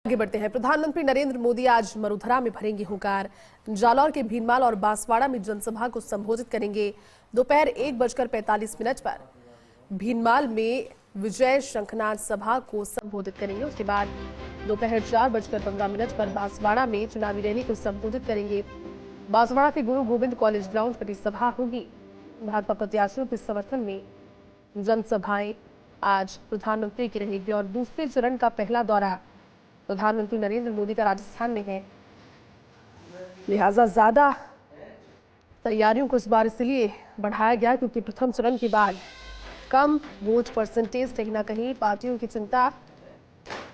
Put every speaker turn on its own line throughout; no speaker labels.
आगे बढ़ते हैं। प्रधानमंत्री नरेंद्र मोदी आज मरुधरा में भरेंगे हुंकार। जालौर के भीनमाल और बांसवाड़ा में जनसभा को संबोधित करेंगे। दोपहर 1:45 पर भीनमाल में विजय शंखनाद सभा को संबोधित करेंगे। उसके बाद दोपहर 4:15 पर बांसवाड़ा में चुनावी रैली को संबोधित करेंगे। बांसवाड़ा के गुरु गोविंद कॉलेज ग्राउंड पर सभा होगी। भाजपा प्रत्याशियों के समर्थन में जनसभाएं आज प्रधानमंत्री की रहेगी और दूसरे चरण का पहला दौरा प्रधानमंत्री नरेंद्र मोदी का राजस्थान में है। लिहाजा ज्यादा तैयारियों को इस बार इसलिए बढ़ाया गया क्योंकि प्रथम चरण के बाद कम वोट परसेंटेज कहीं ना कहीं पार्टियों की चिंता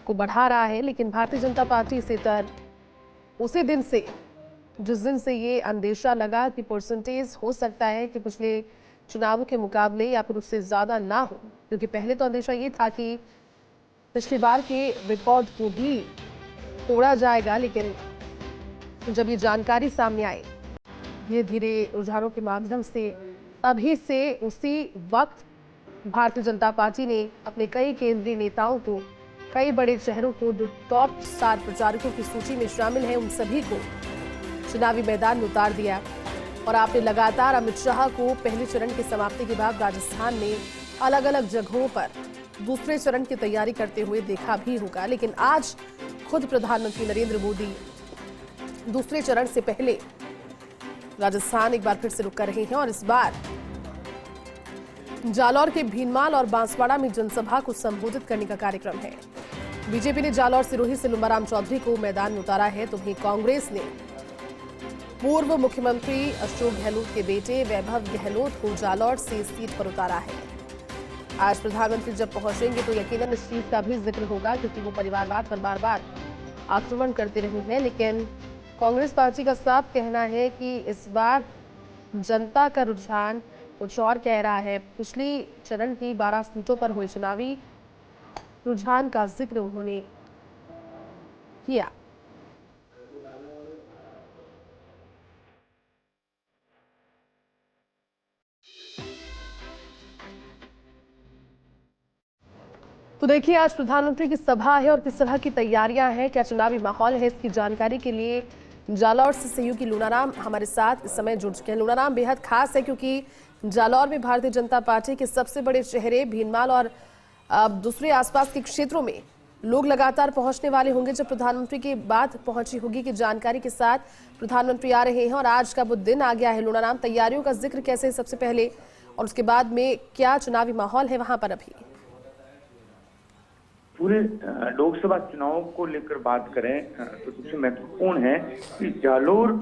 को बढ़ा रहा है। लेकिन भारतीय जनता पार्टी से उसी दिन से जिस दिन से ये अंदेशा लगा कि परसेंटेज हो सकता है कि पिछले चुनावों के मुकाबले या फिर उससे ज्यादा ना हो, क्योंकि पहले तो अंदेशा ये था कि पिछली बार के रिकॉर्ड को भी तोड़ा जाएगा। लेकिन जब ये जानकारी सामने आई धीरे धीरे रुझानों के माध्यम से अभी से उसी वक्त भारतीय जनता पार्टी ने अपने कई केंद्रीय नेताओं को, कई बड़े शहरों को, जो टॉप स्टार प्रचारकों की सूची में शामिल हैं, उन सभी को चुनावी मैदान में उतार दिया। और आपने लगातार अमित शाह को पहले चरण की समाप्ति के बाद राजस्थान में अलग अलग जगहों पर दूसरे चरण की तैयारी करते हुए देखा भी होगा। लेकिन आज खुद प्रधानमंत्री नरेंद्र मोदी दूसरे चरण से पहले राजस्थान एक बार फिर से रुक कर रहे हैं और इस बार जालौर के भीनमाल और बांसवाड़ा में जनसभा को संबोधित करने का कार्यक्रम है। बीजेपी ने जालौर सिरोही से लुम्बाराम चौधरी को मैदान में उतारा है, तो वहीं कांग्रेस ने पूर्व मुख्यमंत्री अशोक गहलोत के बेटे वैभव गहलोत को जालौर से सीट पर उतारा है। आज प्रधानमंत्री जब पहुंचेंगे तो यकीनन इस चीज का भी जिक्र होगा क्योंकि वो परिवारवाद पर बार बार आक्रमण करते रहे हैं। लेकिन कांग्रेस पार्टी का साफ कहना है कि इस बार जनता का रुझान कुछ और कह रहा है। पिछली चरण की 12 सीटों पर हुए चुनावी रुझान का जिक्र उन्होंने किया। तो देखिए आज प्रधानमंत्री की सभा है और किस तरह की तैयारियां हैं, क्या चुनावी माहौल है, इसकी जानकारी के लिए जालौर से सहयोगी लूनाराम हमारे साथ इस समय जुड़ चुके हैं। लूनाराम, बेहद खास है क्योंकि जालौर में भारतीय जनता पार्टी के सबसे बड़े चेहरे भीनमाल और दूसरे आसपास के क्षेत्रों में लोग लगातार पहुंचने वाले होंगे। जब प्रधानमंत्री की बात पहुंची होगी कि जानकारी के साथ प्रधानमंत्री आ रहे हैं और आज का वो दिन आ गया है। लूनाराम, तैयारियों का जिक्र कैसे है सबसे पहले, और उसके बाद में क्या चुनावी माहौल है वहां पर अभी?
पूरे लोकसभा चुनाव को लेकर बात करें तो सबसे महत्वपूर्ण है कि जालौर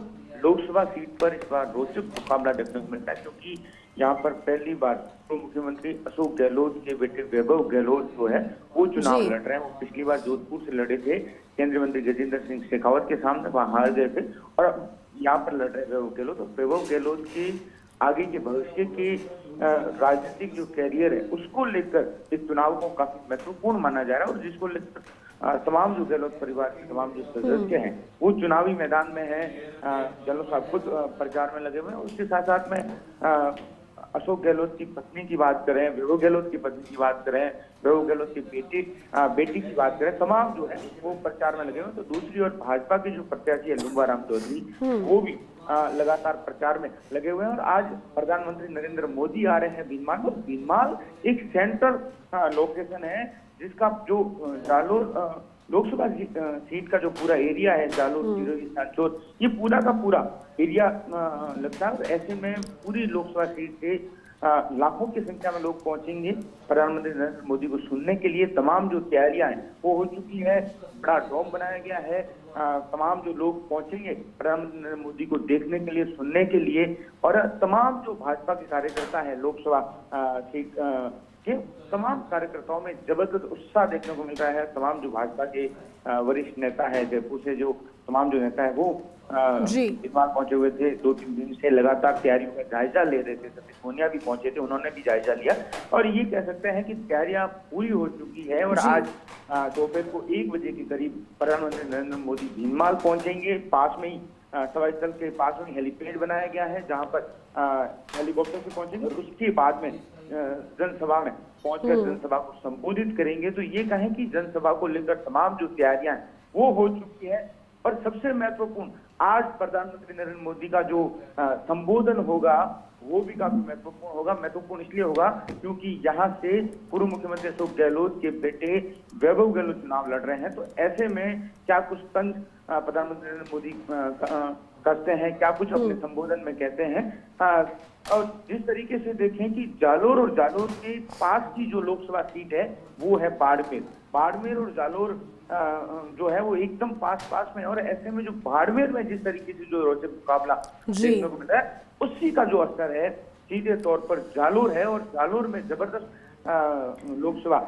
लोकसभा सीट पर इस बार रोचक मुकाबला देखने को मिलता है, क्योंकि यहाँ पर पहली बार पूर्व मुख्यमंत्री अशोक गहलोत के बेटे वैभव गहलोत जो है वो चुनाव लड़ रहे हैं। वो पिछली बार जोधपुर से लड़े थे, केंद्रीय मंत्री गजेंद्र सिंह शेखावत के सामने, वहां हार गए थे, और यहाँ पर लड़ रहे वैभव गहलोत। तो वैभव गहलोत की आगे के भविष्य की राजनीतिक जो कैरियर है उसको लेकर इस चुनाव को काफी महत्वपूर्ण माना जा रहा है, और जिसको लेकर तमाम जो गहलोत परिवार के तमाम जो सदस्य हैं वो चुनावी मैदान में हैं। गहलोत साहब खुद प्रचार में लगे हुए हैं। उसके साथ साथ में अशोक गहलोत की पत्नी की बात करें, वैभव गहलोत की पत्नी की बात करें, वैभव गहलोत की बेटी की बात करें, तमाम जो है वो प्रचार में लगे हुए हैं। तो दूसरी ओर भाजपा के जो प्रत्याशी है लुम्बाराम चौधरी, वो भी लगातार प्रचार में लगे हुए हैं। और आज प्रधानमंत्री नरेंद्र मोदी आ रहे हैं भीनमाल। तो भीनमाल एक सेंट्रल लोकेशन है जिसका जो जालौर लोकसभा सीट का जो पूरा एरिया है, जालौर सिरोही सांचौर, ये पूरा का पूरा एरिया लगता है। ऐसे में पूरी लोकसभा सीट से लाखों की संख्या में लोग पहुंचेंगे प्रधानमंत्री नरेंद्र मोदी को सुनने के लिए। तमाम जो तैयारियां हैं वो हो चुकी है, बड़ा डोम बनाया गया है। तमाम जो लोग पहुंचेंगे प्रधानमंत्री नरेंद्र मोदी को देखने के लिए, सुनने के लिए, और तमाम जो भाजपा के कार्यकर्ता है लोकसभा सीट के तमाम कार्यकर्ताओं में जबरदस्त उत्साह देखने को मिल रहा है। तमाम जो भाजपा के वरिष्ठ नेता है, जयपुर से जो तमाम जो नेता है वो भीनमाल पहुंचे हुए थे। 2-3 दिन से लगातार तैयारियों का जायजा ले रहे थे। सतीश पूनिया भी पहुंचे थे, उन्होंने भी जायजा लिया, और ये कह सकते हैं कि तैयारियां पूरी हो चुकी है। और आज दोपहर को 1 बजे के करीब प्रधानमंत्री नरेंद्र मोदी भीनमाल पहुंचेंगे। पास में ही सभा स्थल के पास में हेलीपैड बनाया गया है जहां पर हेलीकॉप्टर से पहुंचेंगे, और उसके बाद में जनसभा में पहुंचकर जनसभा को संबोधित करेंगे। तो ये कहें कि जनसभा को लेकर तमाम जो तैयारियां हैं वो हो चुकी है। और सबसे महत्वपूर्ण, आज प्रधानमंत्री नरेंद्र मोदी का जो संबोधन होगा वो भी काफी महत्वपूर्ण होगा। महत्वपूर्ण इसलिए होगा क्योंकि यहाँ से पूर्व मुख्यमंत्री अशोक गहलोत के बेटे वैभव गहलोत चुनाव लड़ रहे हैं। तो ऐसे में क्या कुछ तंज प्रधानमंत्री नरेंद्र मोदी करते हैं, क्या कुछ अपने संबोधन में कहते हैं। और जिस तरीके से देखें कि जालोर और जालोर के पास की जो लोकसभा सीट है वो है बाड़मेर। बाड़मेर और जालोर जो है वो एकदम पास में है। और ऐसे में जो बाड़मेर में जिस तरीके से जो रोचक मुकाबला देखने को मिला है, उसी का जो असर है सीधे तौर पर जालोर है। और जालोर में जबरदस्त लोकसभा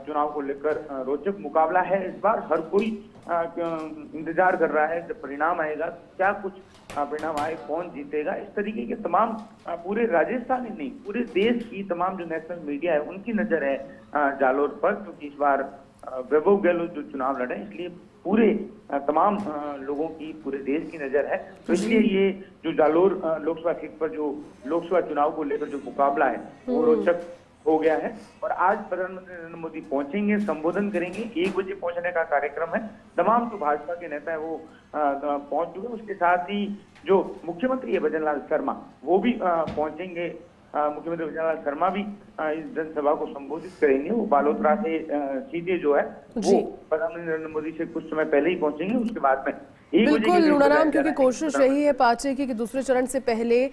चुनाव को लेकर रोचक मुकाबला है। इस बार हर कोई इंतजार कर रहा है जब परिणाम आएगा, क्या कुछ परिणाम आए, कौन जीतेगा। इस तरीके के तमाम पूरे राजस्थान ही नहीं, पूरे देश की तमाम जो नेशनल मीडिया है उनकी नजर है जालोर पर, क्योंकि इस बार वैभव गहलोत जो चुनाव लड़े, इसलिए पूरे तमाम लोगों की, पूरे देश की नजर है। तो इसलिए ये जो जालोर लोकसभा सीट पर जो लोकसभा चुनाव को लेकर जो मुकाबला है वो रोचक हो गया है। और आज प्रधानमंत्री नरेंद्र मोदी पहुंचेंगे, संबोधन करेंगे। 1 बजे पहुंचने का कार्यक्रम है। तमाम जो भाजपा के नेता है वो पहुंच चुके हैं। उसके साथ ही जो मुख्यमंत्री है भजनलाल शर्मा वो भी पहुंचेंगे। मुख्यमंत्री भजनलाल शर्मा भी इस जनसभा को संबोधित करेंगे। वो बालोतरा से सीधे जो है वो प्रधानमंत्री नरेंद्र मोदी से कुछ समय पहले ही पहुंचेंगे। उसके बाद में
बिल्कुल लूणाराम, क्योंकि कोशिश यही है पार्टी की कि दूसरे चरण से पहले